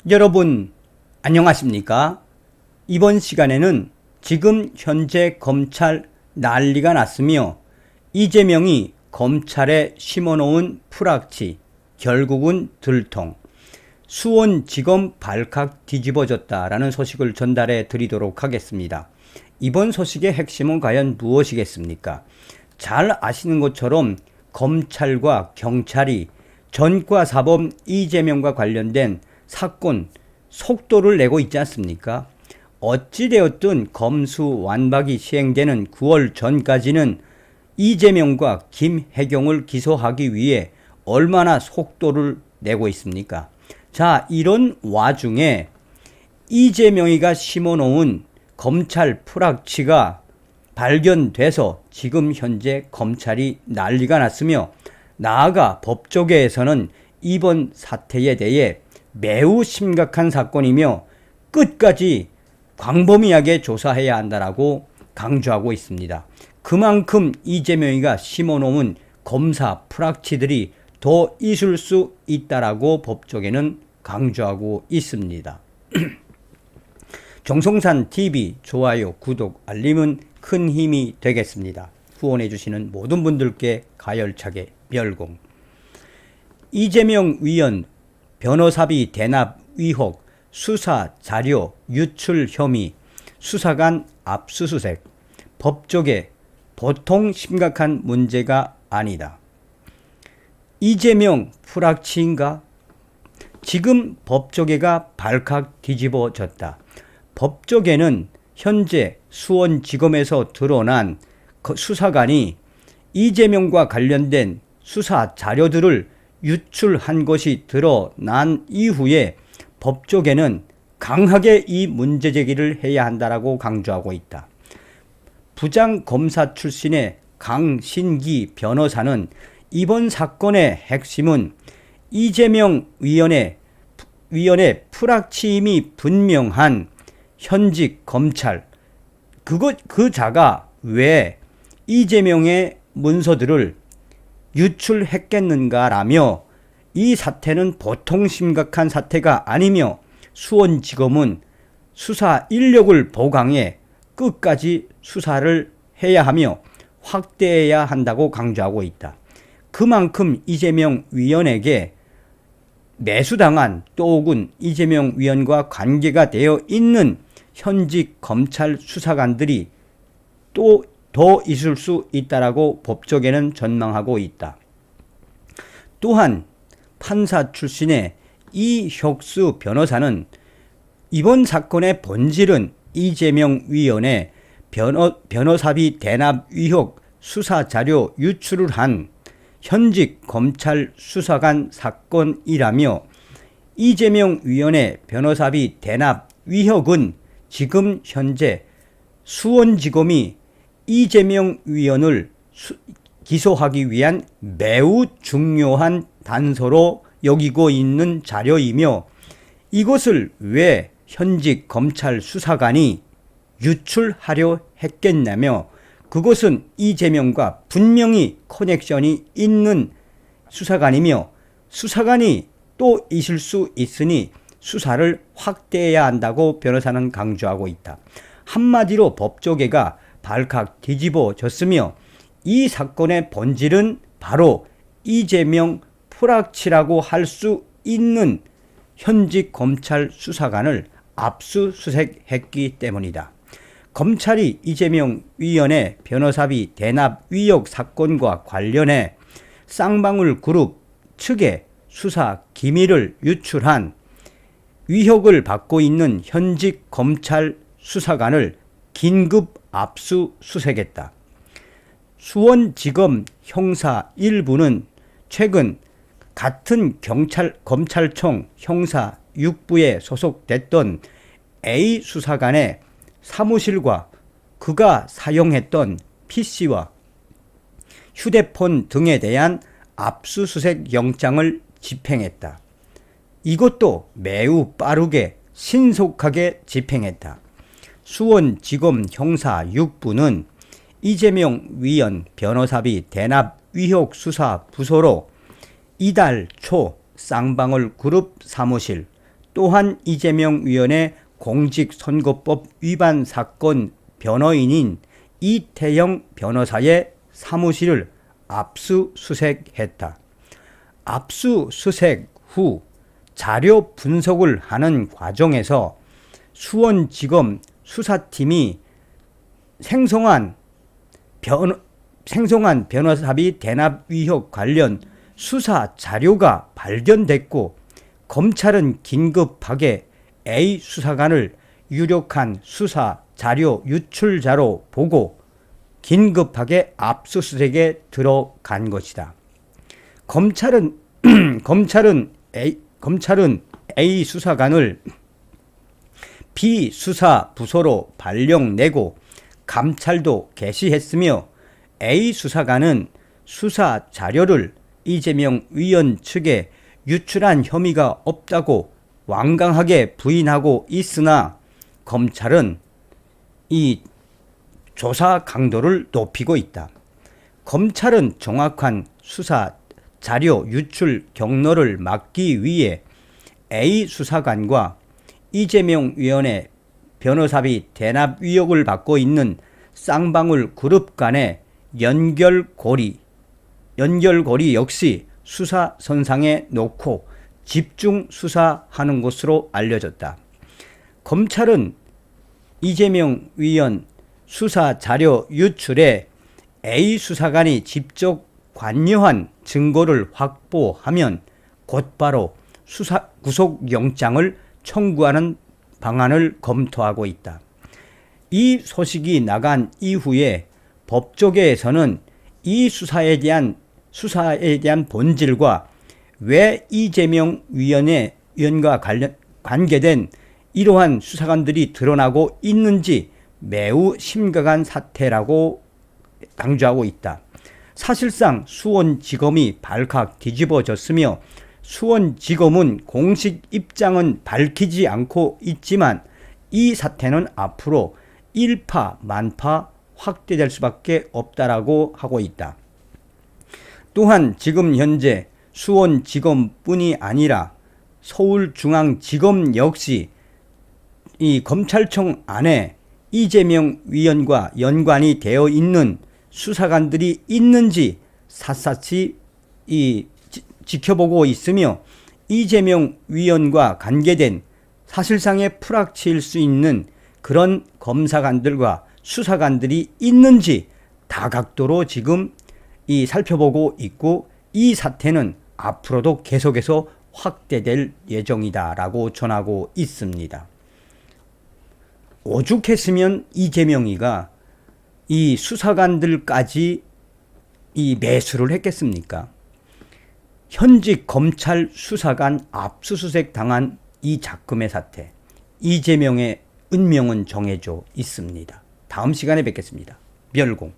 여러분 안녕하십니까? 이번 시간에는 지금 현재 검찰 난리가 났으며 이재명이 검찰에 심어놓은 풀악치 결국은 들통, 수원지검 발칵 뒤집어졌다라는 소식을 전달해 드리도록 하겠습니다. 이번 소식의 핵심은 과연 무엇이겠습니까? 잘 아시는 것처럼 검찰과 경찰이 전과사범 이재명과 관련된 사건 속도를 내고 있지 않습니까? 어찌되었든 검수완박이 시행되는 9월 전까지는 이재명과 김혜경을 기소하기 위해 얼마나 속도를 내고 있습니까? 자, 이런 와중에 이재명이가 심어놓은 검찰 풀악치가 발견돼서 지금 현재 검찰이 난리가 났으며 나아가 법조계에서는 이번 사태에 대해 매우 심각한 사건이며 끝까지 광범위하게 조사해야 한다라고 강조하고 있습니다. 그만큼 이재명이가 심어놓은 검사 풀악치들이 더 있을 수 있다라고 법조계는 강조하고 있습니다. 정성산TV 좋아요, 구독, 알림은 큰 힘이 되겠습니다. 후원해주시는 모든 분들께 가열차게 멸공. 이재명 위원 변호사비 대납 의혹, 수사 자료 유출 혐의, 수사관 압수수색. 법조계 보통 심각한 문제가 아니다. 이재명 풀악치인가? 지금 법조계가 발칵 뒤집어졌다. 법조계는 현재 수원지검에서 드러난 수사관이 이재명과 관련된 수사 자료들을 유출한 것이 드러난 이후에 법조계는 강하게 이 문제 제기를 해야 한다라고 강조하고 있다. 부장검사 출신의 강신기 변호사는 이번 사건의 핵심은 이재명 위원의 풀악치임이 분명한 현직 검찰, 그 자가 왜 이재명의 문서들을 유출했겠는가라며 이 사태는 보통 심각한 사태가 아니며 수원지검은 수사 인력을 보강해 끝까지 수사를 해야 하며 확대해야 한다고 강조하고 있다. 그만큼 이재명 위원에게 매수당한 또 혹은 이재명 위원과 관계가 되어 있는 현직 검찰 수사관들이 또 더 있을 수 있다라고 법조계는 전망하고 있다. 또한 판사 출신의 이혁수 변호사는 이번 사건의 본질은 이재명 위원의 변호사비 대납 의혹 수사 자료 유출을 한 현직 검찰 수사관 사건이라며 이재명 위원의 변호사비 대납 의혹은 지금 현재 수원지검이 이재명 위원을 기소하기 위한 매우 중요한 단서로 여기고 있는 자료이며 이것을 왜 현직 검찰 수사관이 유출하려 했겠냐며 그것은 이재명과 분명히 커넥션이 있는 수사관이며 수사관이 또 있을 수 있으니 수사를 확대해야 한다고 변호사는 강조하고 있다. 한마디로 법조계가 발칵 뒤집어졌으며 이 사건의 본질은 바로 이재명 풀악치라고 할 수 있는 현직 검찰 수사관을 압수수색했기 때문이다. 검찰이 이재명 위원의 변호사비 대납 의혹 사건과 관련해 쌍방울 그룹 측에 수사 기밀을 유출한 의혹을 받고 있는 현직 검찰 수사관을 긴급 압수수색했다. 수원지검 형사 1부는 최근 같은 검찰청 형사 6부에 소속됐던 A 수사관의 사무실과 그가 사용했던 PC와 휴대폰 등에 대한 압수수색 영장을 집행했다. 이것도 매우 빠르게 신속하게 집행했다. 수원지검 형사 6부는 이재명 위원 변호사비 대납 의혹 수사 부서로 이달 초 쌍방울 그룹 사무실 또한 이재명 위원의 공직선거법 위반 사건 변호인인 이태영 변호사의 사무실을 압수수색했다. 압수수색 후 자료 분석을 하는 과정에서 수원지검 수사팀이 생성한 변호사비 대납 의혹 관련 수사 자료가 발견됐고, 검찰은 긴급하게 A 수사관을 유력한 수사 자료 유출자로 보고 긴급하게 압수수색에 들어간 것이다. 검찰은 A 수사관을 B 수사 부서로 발령내고 감찰도 개시했으며, A 수사관은 수사 자료를 이재명 위원 측에 유출한 혐의가 없다고 완강하게 부인하고 있으나, 검찰은 이 조사 강도를 높이고 있다. 검찰은 정확한 수사 자료 유출 경로를 막기 위해 A 수사관과 이재명 위원의 변호사비 대납 의혹을 받고 있는 쌍방울 그룹 간의 연결고리 역시 수사 선상에 놓고 집중 수사하는 것으로 알려졌다. 검찰은 이재명 위원 수사 자료 유출에 A 수사관이 직접 관여한 증거를 확보하면 곧바로 구속영장을 청구하는 방안을 검토하고 있다. 이 소식이 나간 이후에 법조계에서는 이 수사에 대한 본질과 왜 이재명 위원과 관계된 이러한 수사관들이 드러나고 있는지 매우 심각한 사태라고 강조하고 있다. 사실상 수원지검이 발칵 뒤집어졌으며, 수원지검은 공식 입장은 밝히지 않고 있지만 이 사태는 앞으로 일파만파 확대될 수밖에 없다라고 하고 있다. 또한 지금 현재 수원지검뿐이 아니라 서울중앙지검 역시 이 검찰청 안에 이재명 위원과 연관이 되어 있는 수사관들이 있는지 샅샅이 지켜보고 있으며, 이재명 위원과 관계된 사실상의 프락치일 수 있는 그런 검사관들과 수사관들이 있는지 다각도로 지금 살펴보고 있고, 이 사태는 앞으로도 계속해서 확대될 예정이다라고 전하고 있습니다. 오죽했으면 이재명이가 이 수사관들까지 매수를 했겠습니까? 현직 검찰 수사관 압수수색 당한 이 작금의 사태, 이재명의 운명은 정해져 있습니다. 다음 시간에 뵙겠습니다. 멸공.